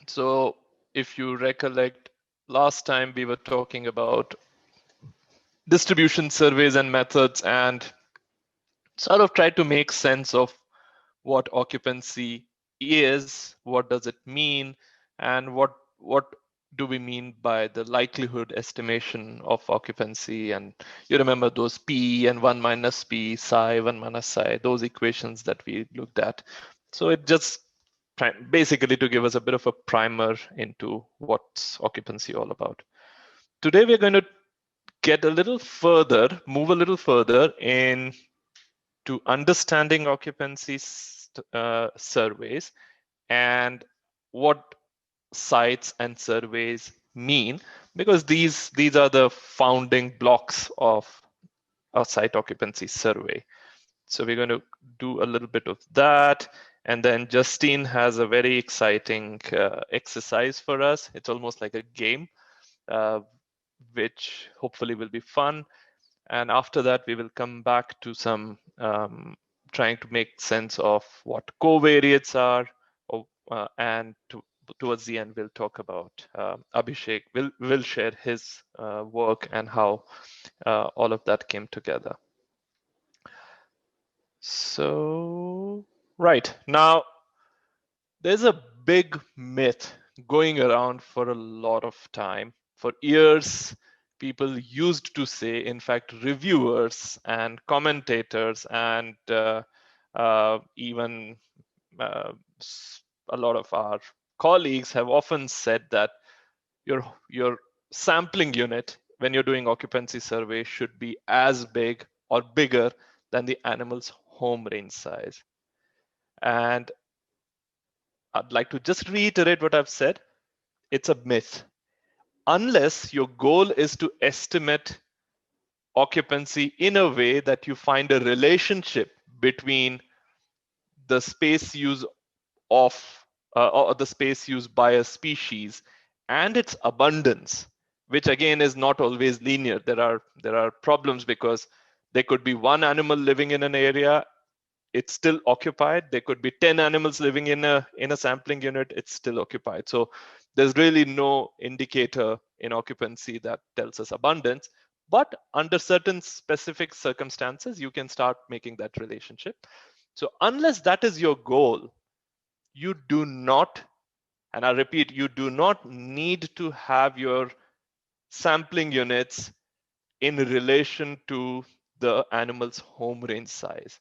So if you recollect, last time we were talking about distribution surveys and methods and sort of tried to make sense of what occupancy is, what does it mean, and what do we mean by the likelihood estimation of occupancy. And you remember those P and 1 minus P, psi, 1 minus psi, those equations that we looked at. So it just basically to give us a bit of a primer into what's occupancy all about. Today we're going to get a little further, move a little further in to understanding occupancy surveys and what sites and surveys mean, because these are the founding blocks of a site occupancy survey. So we're going to do a little bit of that. And then Justine has a very exciting exercise for us. It's almost like a game, which hopefully will be fun. And after that, we will come back to some trying to make sense of what covariates are, and towards the end, we'll talk about Abhishek will share his work and how all of that came together. So, right now, there's a big myth going around for a lot of time. For years, people used to say, in fact, reviewers and commentators and even a lot of our colleagues have often said that your sampling unit when you're doing occupancy survey should be as big or bigger than the animal's home range size. And I'd like to just reiterate what I've said. It's a myth. Unless your goal is to estimate occupancy in a way that you find a relationship between the space use of or the space used by a species and its abundance, which again is not always linear. There are problems because there could be one animal living in an area, it's still occupied. There could be 10 animals living in a sampling unit, it's still occupied. So there's really no indicator in occupancy that tells us abundance. But under certain specific circumstances, you can start making that relationship. So unless that is your goal, you do not, and I repeat, you do not need to have your sampling units in relation to the animal's home range size.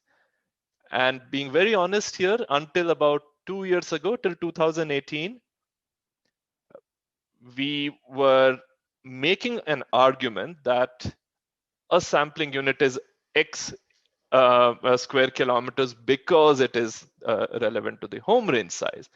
And being very honest here, until about 2 years ago, till 2018, we were making an argument that a sampling unit is X square kilometers because it is relevant to the home range size.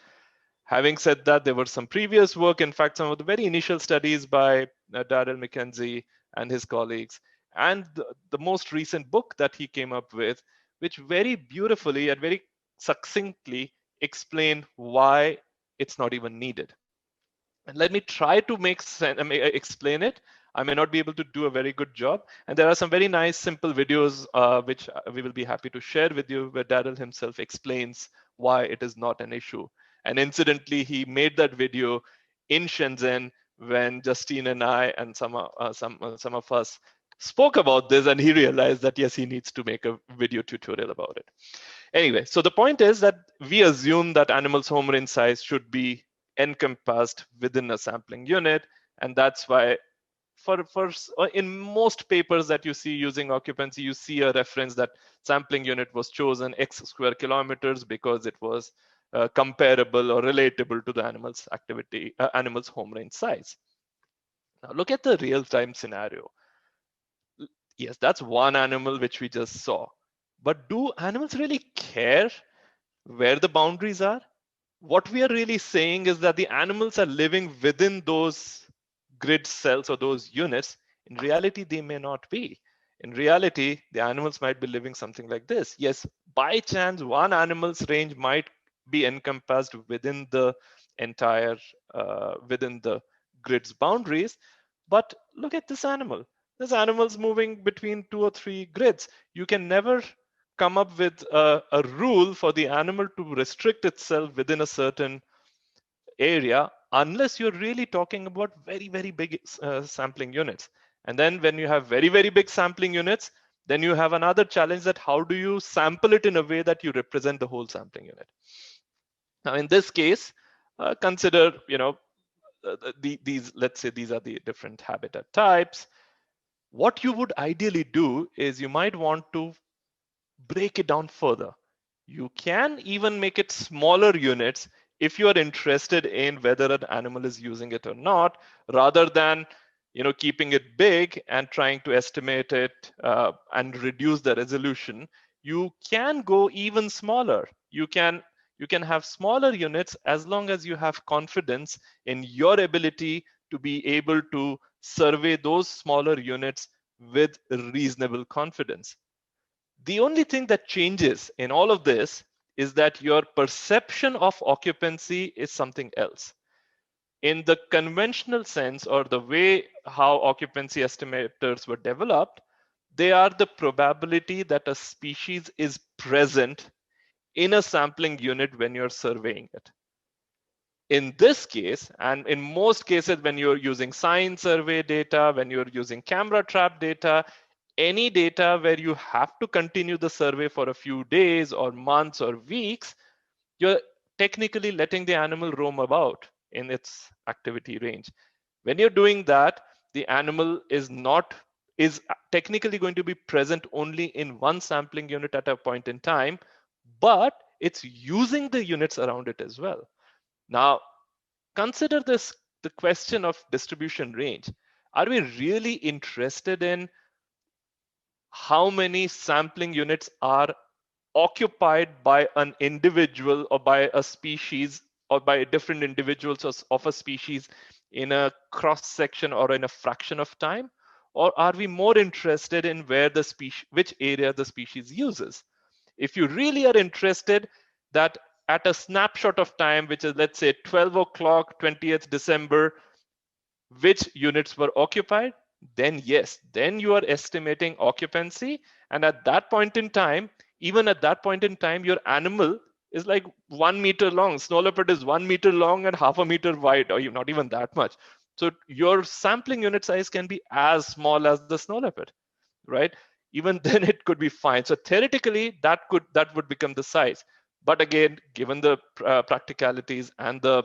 Having said that, there were some previous work, in fact, some of the very initial studies by Darrell McKenzie and his colleagues, and the most recent book that he came up with, which very beautifully and very succinctly explain why it's not even needed. And let me try to explain it. I may not be able to do a very good job. And there are some very nice, simple videos, which we will be happy to share with you, where Darrell himself explains why it is not an issue. And incidentally, he made that video in Shenzhen when Justine and I and some of us spoke about this, and he realized that, yes, he needs to make a video tutorial about it. Anyway, so the point is that we assume that animals' home range size should be encompassed within a sampling unit. And that's why in most papers that you see using occupancy, you see a reference that sampling unit was chosen X square kilometers because it was comparable or relatable to the animal's activity, animal's home range size. Now look at the real-time scenario. Yes, that's one animal which we just saw. But do animals really care where the boundaries are? What we are really saying is that the animals are living within those grid cells or those units. In reality, they may not be. In reality, the animals might be living something like this. Yes, by chance, one animal's range might be encompassed within the entire, within the grid's boundaries. But look at this animal. This animal's moving between 2 or 3 grids. You can never come up with a rule for the animal to restrict itself within a certain area unless you're really talking about very, very big sampling units. And then when you have very, very big sampling units, then you have another challenge that how do you sample it in a way that you represent the whole sampling unit. Now, in this case, consider, these, let's say these are the different habitat types. What you would ideally do is you might want to break it down further. You can even make it smaller units if you are interested in whether an animal is using it or not, rather than keeping it big and trying to estimate it and reduce the resolution. You can go even smaller. You can have smaller units as long as you have confidence in your ability to be able to survey those smaller units with reasonable confidence. The only thing that changes in all of this is that your perception of occupancy is something else. In the conventional sense, or the way how occupancy estimators were developed, they are the probability that a species is present in a sampling unit when you're surveying it. In this case, and in most cases when you're using sign survey data, when you're using camera trap data, any data where you have to continue the survey for a few days or months or weeks, you're technically letting the animal roam about in its activity range. When you're doing that, the animal is technically going to be present only in one sampling unit at a point in time, but it's using the units around it as well. Now, consider the question of distribution range. Are we really interested in how many sampling units are occupied by an individual or by a species or by different individuals of a species in a cross section or in a fraction of time? Or are we more interested in which area the species uses? If you really are interested that at a snapshot of time, which is, let's say, 12 o'clock, 20th December, which units were occupied, then yes, then you are estimating occupancy. And at that point in time, even at that point in time, your animal is like 1 meter long. Snow leopard is 1 meter long and half a meter wide, or not even that much. So your sampling unit size can be as small as the snow leopard, right? Even then it could be fine. So theoretically, that would become the size. But again, given the practicalities and the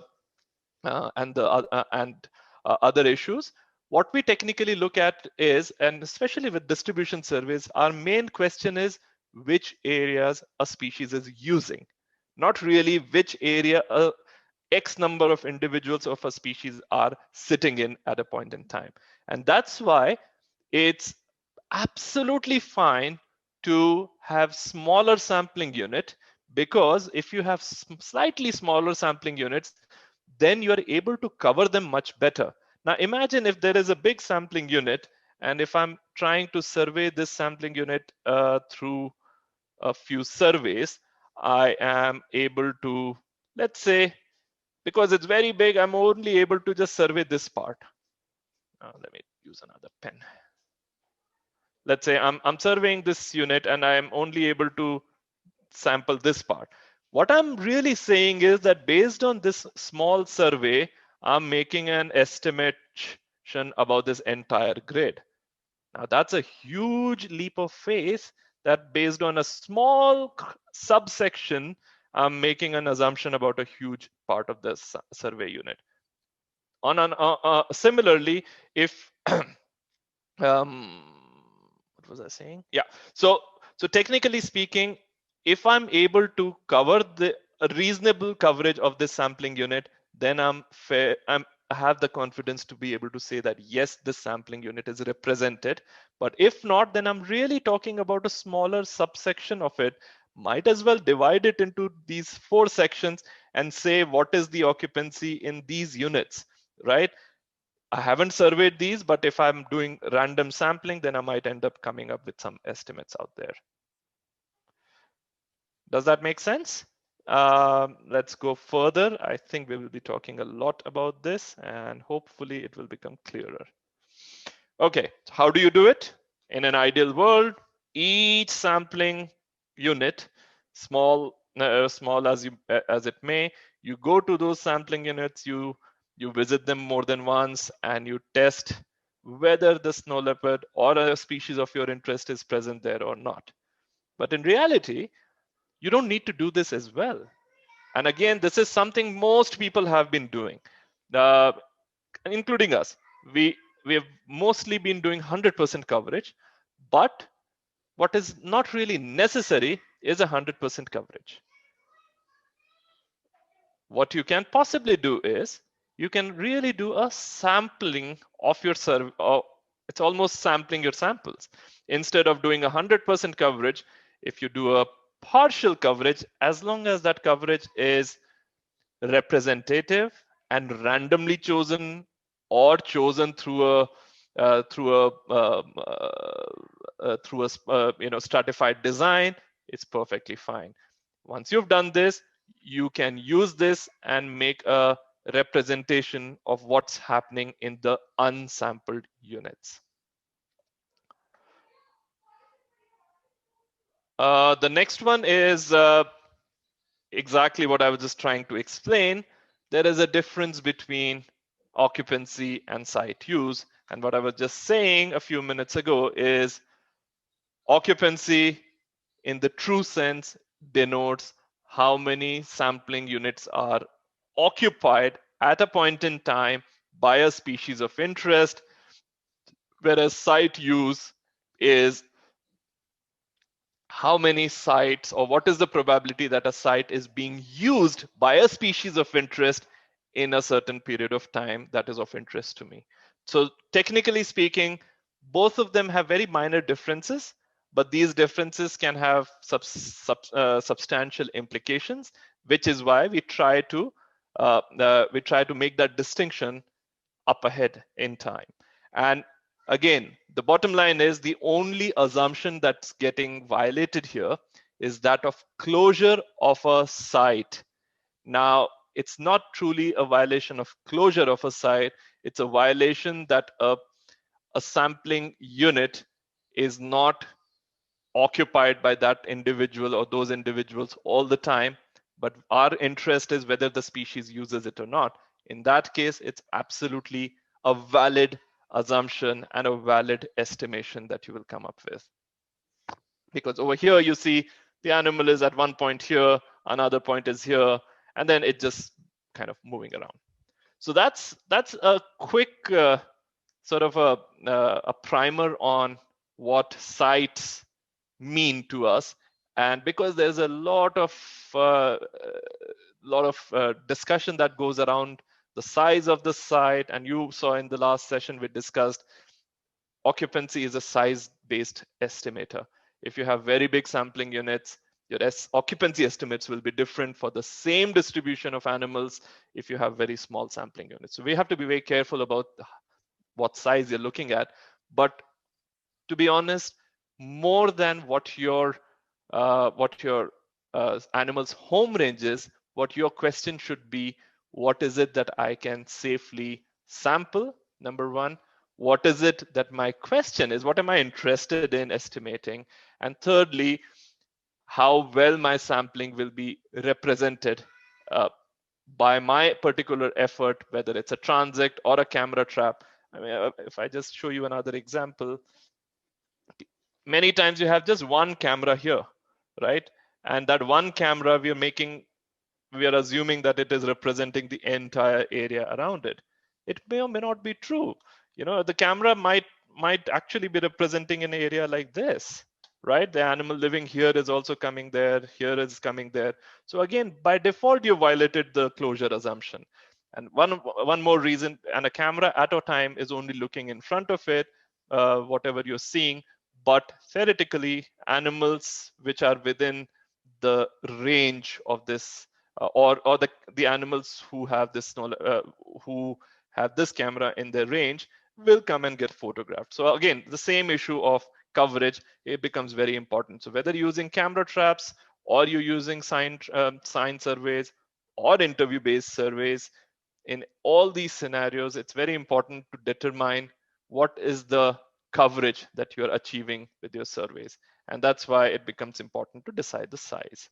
other issues, what we technically look at is, and especially with distribution surveys, our main question is which areas a species is using, not really which area X number of individuals of a species are sitting in at a point in time. And that's why it's absolutely fine to have smaller sampling unit, because if you have slightly smaller sampling units, then you are able to cover them much better. Now imagine if there is a big sampling unit, and if I'm trying to survey this sampling unit through a few surveys, I am able to, let's say, because it's very big, I'm only able to just survey this part. Let me use another pen. Let's say I'm surveying this unit and I'm only able to sample this part. What I'm really saying is that based on this small survey, I'm making an estimation about this entire grid. Now that's a huge leap of faith, that based on a small subsection, I'm making an assumption about a huge part of this survey unit. Similarly, if what was I saying? Yeah. So technically speaking, if I'm able to cover a reasonable coverage of this sampling unit, then I have the confidence to be able to say that yes, this sampling unit is represented. But if not, then I'm really talking about a smaller subsection of it. Might as well divide it into these 4 sections and say what is the occupancy in these units, right? I haven't surveyed these, but if I'm doing random sampling, then I might end up coming up with some estimates out there. Does that make sense? Let's go further. I think we will be talking a lot about this, and hopefully it will become clearer. Okay, how do you do it? In an ideal world, each sampling unit, small as it may, you go to those sampling units, you You visit them more than once and you test whether the snow leopard or a species of your interest is present there or not. But in reality, you don't need to do this as well. And again, this is something most people have been doing, uh, including us. We have mostly been doing 100% coverage, but what is not really necessary is 100% coverage. What you can possibly do is you can really do a sampling of your survey. It's almost sampling your samples. Instead of doing 100% coverage, if you do a partial coverage, as long as that coverage is representative and randomly chosen or chosen through a stratified design, it's perfectly fine. Once you've done this, you can use this and make a representation of what's happening in the unsampled units. The next one is exactly what I was just trying to explain. There is a difference between occupancy and site use. And what I was just saying a few minutes ago is occupancy in the true sense denotes how many sampling units are occupied at a point in time by a species of interest, whereas site use is how many sites, or what is the probability that a site is being used by a species of interest in a certain period of time that is of interest to me. So technically speaking, both of them have very minor differences, but these differences can have substantial implications, which is why we try to make that distinction up ahead in time. And again, the bottom line is the only assumption that's getting violated here is that of closure of a site. Now, it's not truly a violation of closure of a site. It's a violation that a sampling unit is not occupied by that individual or those individuals all the time, but our interest is whether the species uses it or not. In that case, it's absolutely a valid assumption and a valid estimation that you will come up with. Because over here, you see the animal is at one point here, another point is here, and then it just kind of moving around. So that's a quick sort of a primer on what sites mean to us. And because there's a lot of discussion that goes around the size of the site, and you saw in the last session we discussed occupancy is a size-based estimator. If you have very big sampling units, your occupancy estimates will be different for the same distribution of animals if you have very small sampling units. So we have to be very careful about what size you're looking at. But to be honest, more than what your animal's home range is, what your question should be: what is it that I can safely sample? Number one. What is it that my question is? What am I interested in estimating? And thirdly, how well my sampling will be represented by my particular effort, whether it's a transect or a camera trap. I mean, if I just show you another example, many times you have just one camera here, right? And that one camera, we are assuming that it is representing the entire area around it. It may or may not be true. The camera might actually be representing an area like this, right? The animal living here is also coming there, here is coming there. So again, by default, you violated the closure assumption. And one more reason, and a camera at a time is only looking in front of it, whatever you're seeing. But theoretically, animals which are within the range of this, or the animals who have this camera in their range will come and get photographed. So again, the same issue of coverage, it becomes very important. So whether you're using camera traps or you're using sign surveys or interview-based surveys, in all these scenarios, it's very important to determine what is the coverage that you're achieving with your surveys. And that's why it becomes important to decide the size.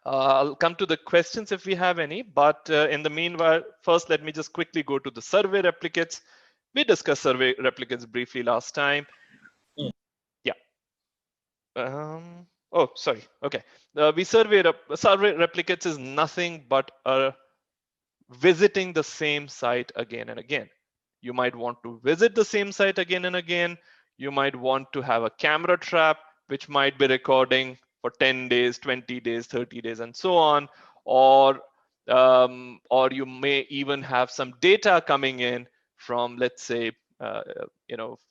I'll come to the questions if we have any, but in the meanwhile, first let me just quickly go to the survey replicates. We discussed survey replicates briefly last time. Yeah. Oh, sorry. Okay. Survey replicates is nothing but visiting the same site again and again. You might want to visit the same site again and again. You might want to have a camera trap, which might be recording for 10 days, 20 days, 30 days, and so on. Or you may even have some data coming in from, let's say,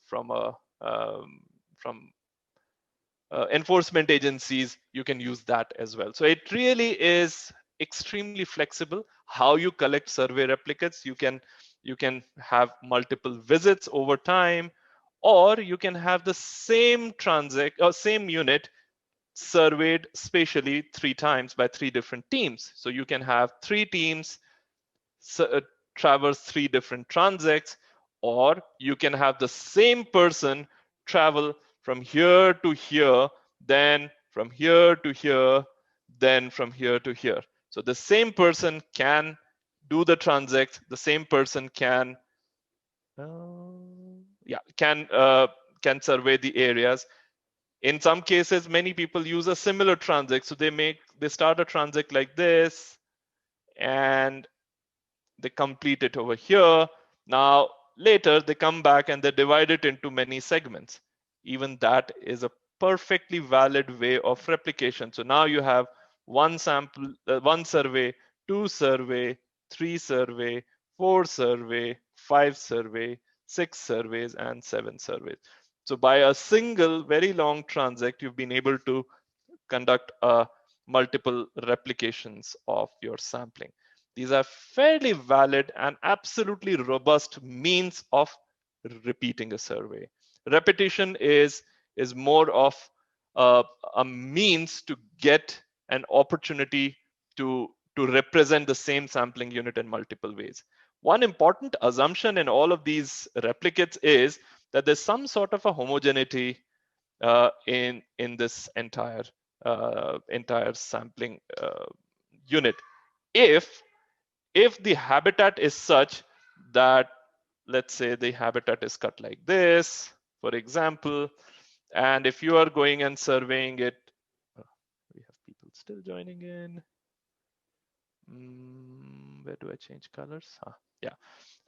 from from enforcement agencies. You can use that as well. So it really is extremely flexible how you collect survey replicates. You can have multiple visits over time, or you can have the same transact or same unit surveyed spatially 3 times by 3 different teams. So you can have 3 teams traverse 3 different transects, or you can have the same person travel from here to here, then from here to here, then from here to here. So the same person can do the transects, the same person can survey the areas. In some cases, many people use a similar transect. So they start a transect like this, and they complete it over here. Now, later they come back and they divide it into many segments. Even that is a perfectly valid way of replication. So now you have one sample, one survey, 2 survey, 3 survey, 4 survey, 5 survey, 6 surveys, and 7 surveys. So by a single very long transect, you've been able to conduct multiple replications of your sampling. These are fairly valid and absolutely robust means of repeating a survey. Repetition is more of a means to get an opportunity to represent the same sampling unit in multiple ways. One important assumption in all of these replicates is that there's some sort of a homogeneity in this entire sampling unit. If the habitat is such that, let's say, the habitat is cut like this, for example, and if you are going and surveying it, we have people still joining in. Where do I change colors? Yeah.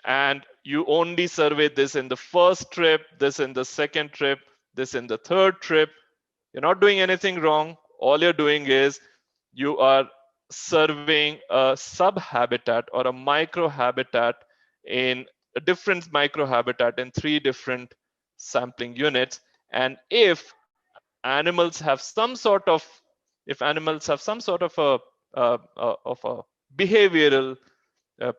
And you only survey this in the first trip, this in the second trip, this in the third trip. You're not doing anything wrong. All you're doing is you are surveying a sub-habitat or a micro-habitat in a different micro-habitat in 3 different sampling units. And animals have some sort of, if animals have some sort of a behavioral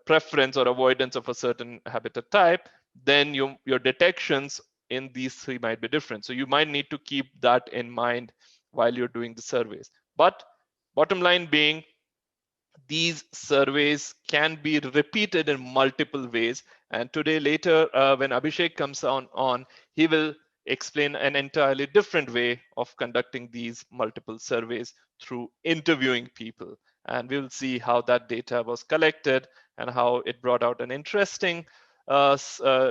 preference or avoidance of a certain habitat type, then your detections in these 3 might be different. So you might need to keep that in mind while you're doing the surveys. But bottom line being, these surveys can be repeated in multiple ways. And today, later, when Abhishek comes on, he will explain an entirely different way of conducting these multiple surveys through interviewing people. And we'll see how that data was collected and how it brought out an interesting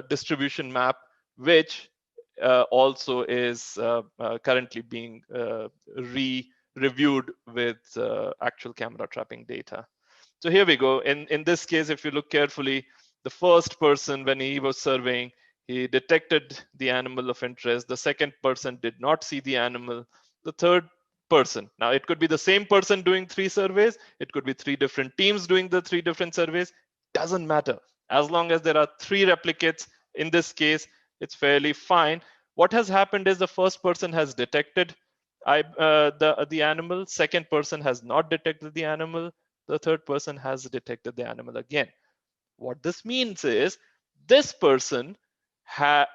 distribution map, which also is currently being reviewed with actual camera trapping data. So here we go. In this case, if you look carefully, the first person, when he was surveying, he detected the animal of interest. The second person did not see the animal. The third person, now it could be the same person doing 3 surveys. It could be 3 different teams doing the 3 different surveys. Doesn't matter. As long as there are 3 replicates, in this case, it's fairly fine. What has happened is the first person has detected the animal. Second person has not detected the animal. The third person has detected the animal again. What this means is this person the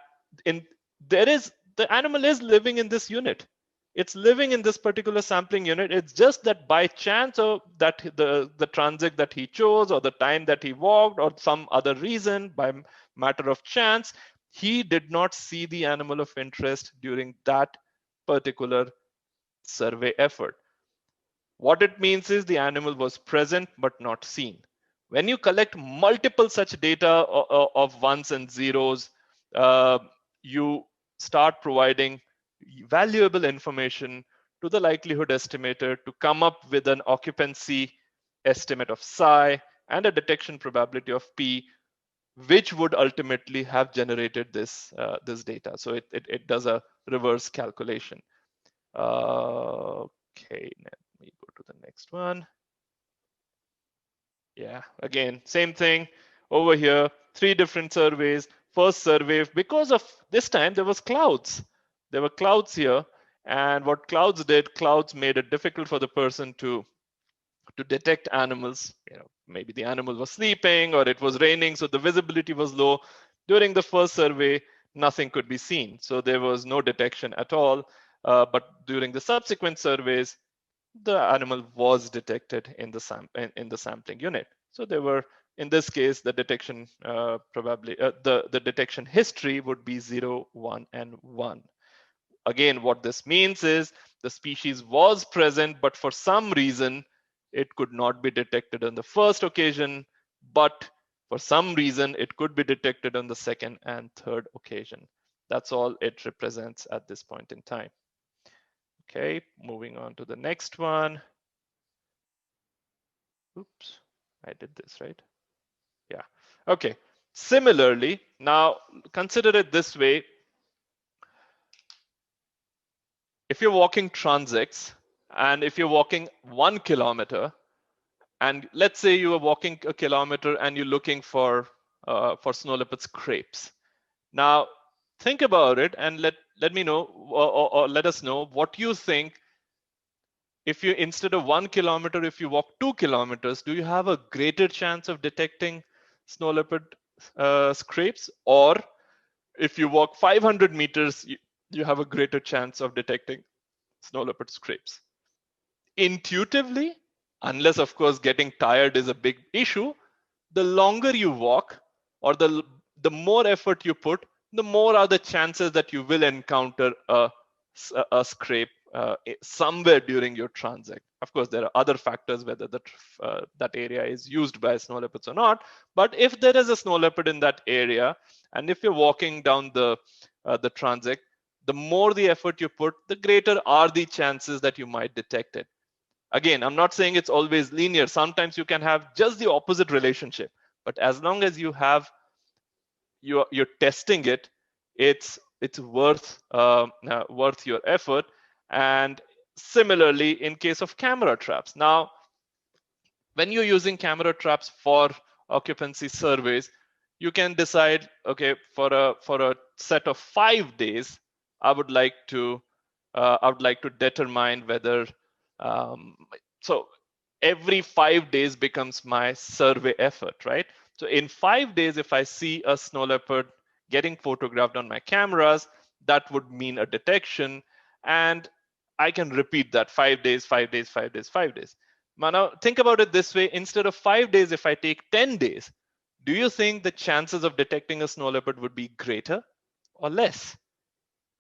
animal is living in this unit. It's living in this particular sampling unit. It's just that by chance, or that the transit that he chose, or the time that he walked, or some other reason, by matter of chance, he did not see the animal of interest during that particular survey effort. What it means is the animal was present but not seen. When you collect multiple such data of ones and zeros, uh, you start providing valuable information to the likelihood estimator to come up with an occupancy estimate of psi and a detection probability of p, which would ultimately have generated this data. So it does a reverse calculation. Okay, let me go to the next one. Yeah, again, same thing over here, 3 different surveys. First survey, because of this time there was clouds. There were clouds here, and what clouds did, clouds made it difficult for the person to detect animals. Maybe the animal was sleeping or it was raining, so the visibility was low. During the first survey, nothing could be seen, so there was no detection at all. But during the subsequent surveys, the animal was detected in the sampling unit. So there were, in this case, the detection probably the detection history would be 0, 1, and 1. Again, what this means is the species was present, but for some reason it could not be detected on the first occasion, but for some reason it could be detected on the second and third occasion. That's all it represents at this point in time. Okay, moving on to the next one. Oops, I did this, right? Yeah. Okay. Similarly, now consider it this way. If you're walking transects and if you're walking 1 kilometer, and let's say you are walking a kilometer and you're looking for snow leopard scrapes. Now, think about it and let me know or let us know what you think. If you, instead of 1 kilometer, if you walk 2 kilometers, do you have a greater chance of detecting snow leopard scrapes? Or if you walk 500 meters, you have a greater chance of detecting snow leopard scrapes? Intuitively, unless of course getting tired is a big issue, the longer you walk or the more effort you put, the more are the chances that you will encounter a scrape somewhere during your transit. Of course, there are other factors, whether that area is used by snow leopards or not. But if there is a snow leopard in that area, and if you're walking down the transit, the more the effort you put, the greater are the chances that you might detect it. Again, I'm not saying it's always linear. Sometimes you can have just the opposite relationship, but as long as you're testing it, it's worth your effort. And similarly, in case of camera traps, now when you're using camera traps for occupancy surveys, you can decide, okay, for a set of 5 days, I would like to determine whether um, so every 5 days becomes my survey effort, right? So in 5 days, if I see a snow leopard getting photographed on my cameras, that would mean a detection, and I can repeat that 5 days, 5 days, 5 days, 5 days. Now, think about it this way. Instead of 5 days, if I take 10 days, do you think the chances of detecting a snow leopard would be greater or less?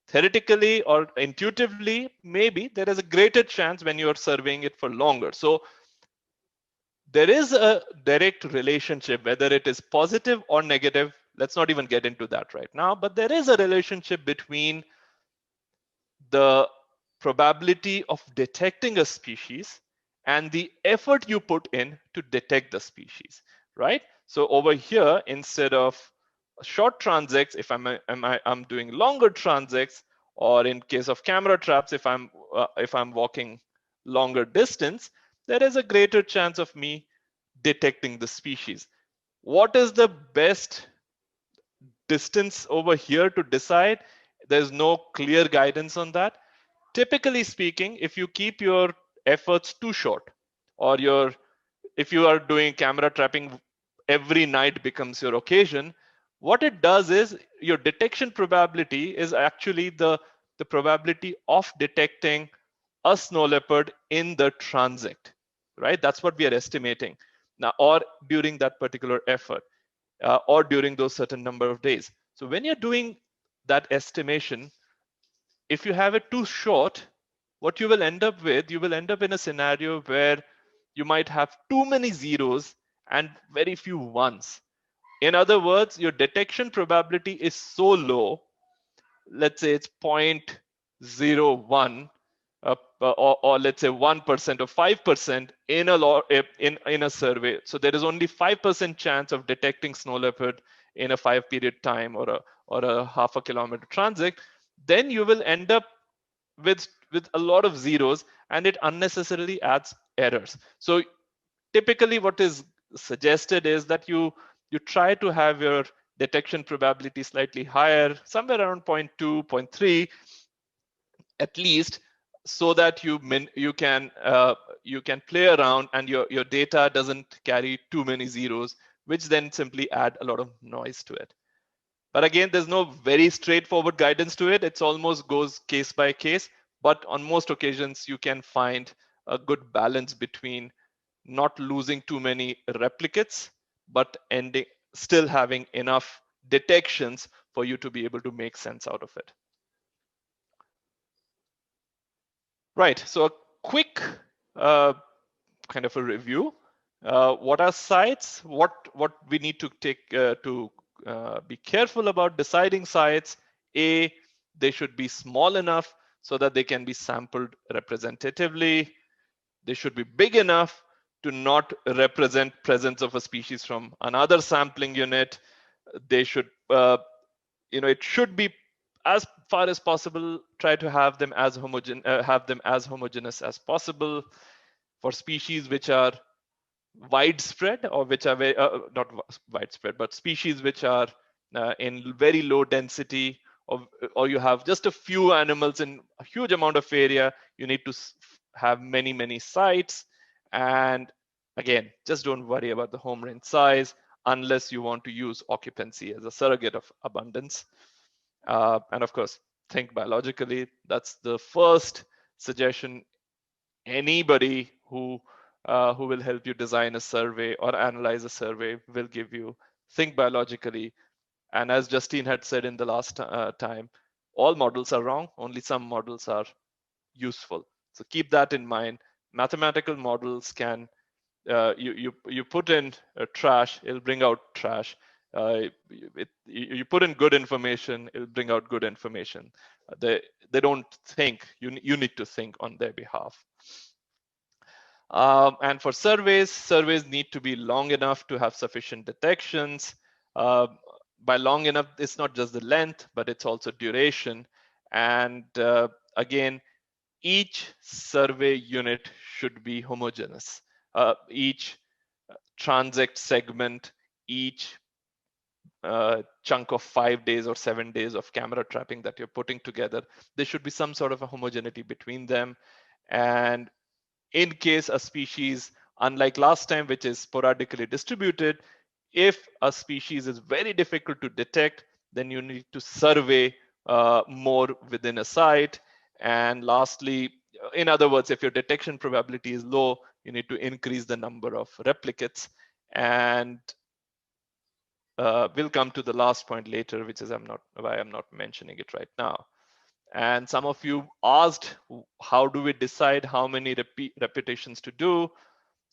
Theoretically or intuitively, maybe there is a greater chance when you are surveying it for longer. So there is a direct relationship, whether it is positive or negative. Let's not even get into that right now, but there is a relationship between the probability of detecting a species and the effort you put in to detect the species, right? So over here, instead of short transects, if I'm doing longer transects, or in case of camera traps, if I'm walking longer distance, there is a greater chance of me detecting the species. What is the best distance over here to decide? There's no clear guidance on that. Typically speaking, if you keep your efforts too short, or if you are doing camera trapping every night becomes your occasion, what it does is your detection probability is actually the probability of detecting a snow leopard in the transit, right? That's what we are estimating now, or during that particular effort, or during those certain number of days. So when you're doing that estimation, if you have it too short, what you will end up with, you will end up in a scenario where you might have too many zeros and very few ones. In other words, your detection probability is so low, let's say it's 0.01, or let's say 1% or 5% in a in a survey. So there is only 5% chance of detecting snow leopard in a 5-period time or a half a kilometer transit. Then you will end up with a lot of zeros, and it unnecessarily adds errors. So typically what is suggested is that you try to have your detection probability slightly higher, somewhere around 0.2, 0.3 at least, so that you can play around and your data doesn't carry too many zeros, which then simply add a lot of noise to it. But again, there's no very straightforward guidance to it. It's almost goes case by case, but on most occasions you can find a good balance between not losing too many replicates, but still having enough detections for you to be able to make sense out of it. Right, so a quick kind of a review. What are sites? What we need to take to be careful about deciding sites? A, they should be small enough so that they can be sampled representatively. They should be big enough to not represent presence of a species from another sampling unit. They should, it should be, as far as possible, try to have them as homogeneous as possible. For species which are widespread, or which are not widespread, but species which are in very low density, or you have just a few animals in a huge amount of area, you need to have many sites. And again, just don't worry about the home range size unless you want to use occupancy as a surrogate of abundance. And of course, think biologically. That's the first suggestion anybody who will help you design a survey or analyze a survey will give you. Think biologically. And as Justine had said in the last time, all models are wrong, only some models are useful. So keep that in mind. Mathematical models can, you put in trash, it'll bring out trash. You put in good information, it'll bring out good information. They don't think, you need to think on their behalf. And for surveys need to be long enough to have sufficient detections. By long enough, it's not just the length, but it's also duration. And again, each survey unit should be homogeneous. Each transect segment, each chunk of 5 days or 7 days of camera trapping that you're putting together, there should be some sort of a homogeneity between them. And in case a species, unlike last time, which is sporadically distributed, if a species is very difficult to detect, then you need to survey more within a site. And lastly, in other words, if your detection probability is low, you need to increase the number of replicates. And we'll come to the last point later, which is why I'm not mentioning it right now. And some of you asked, how do we decide how many repetitions to do?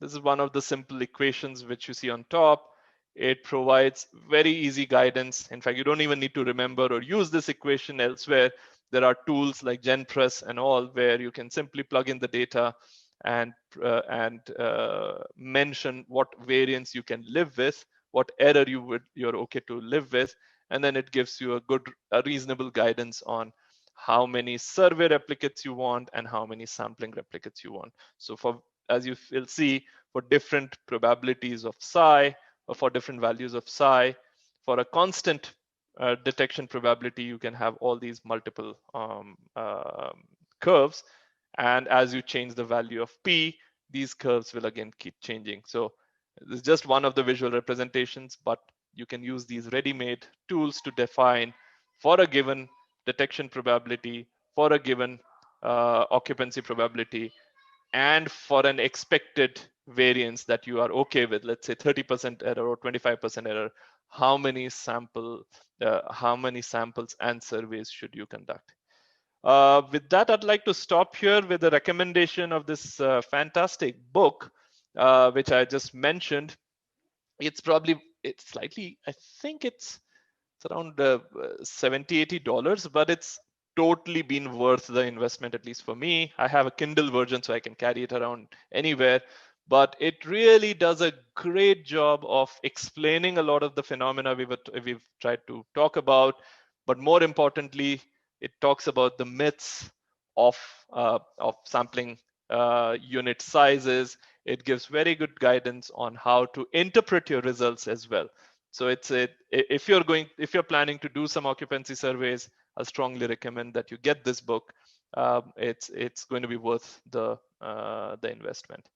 This is one of the simple equations which you see on top. It provides very easy guidance. In fact, you don't even need to remember or use this equation elsewhere. There are tools like GenPress and all where you can simply plug in the data and mention what variance you can live with, what error you're okay to live with, and then it gives you a reasonable guidance on how many survey replicates you want and how many sampling replicates you want. So as you will see, for different probabilities of psi, or for different values of psi, for a constant detection probability, you can have all these multiple curves. And as you change the value of p, these curves will again keep changing. So this is just one of the visual representations, but you can use these ready-made tools to define for a given detection probability, for a given occupancy probability, and for an expected variance that you are okay with, let's say 30% error or 25% error, how many samples and surveys should you conduct? With that, I'd like to stop here with a recommendation of this fantastic book, which I just mentioned. It's slightly, I think it's around $70-80, but it's totally been worth the investment, at least for me. I have a Kindle version, so I can carry it around anywhere. But it really does a great job of explaining a lot of the phenomena we've tried to talk about. But more importantly, it talks about the myths of sampling unit sizes. It gives very good guidance on how to interpret your results as well. So if you're planning to do some occupancy surveys, I strongly recommend that you get this book. It's going to be worth the investment.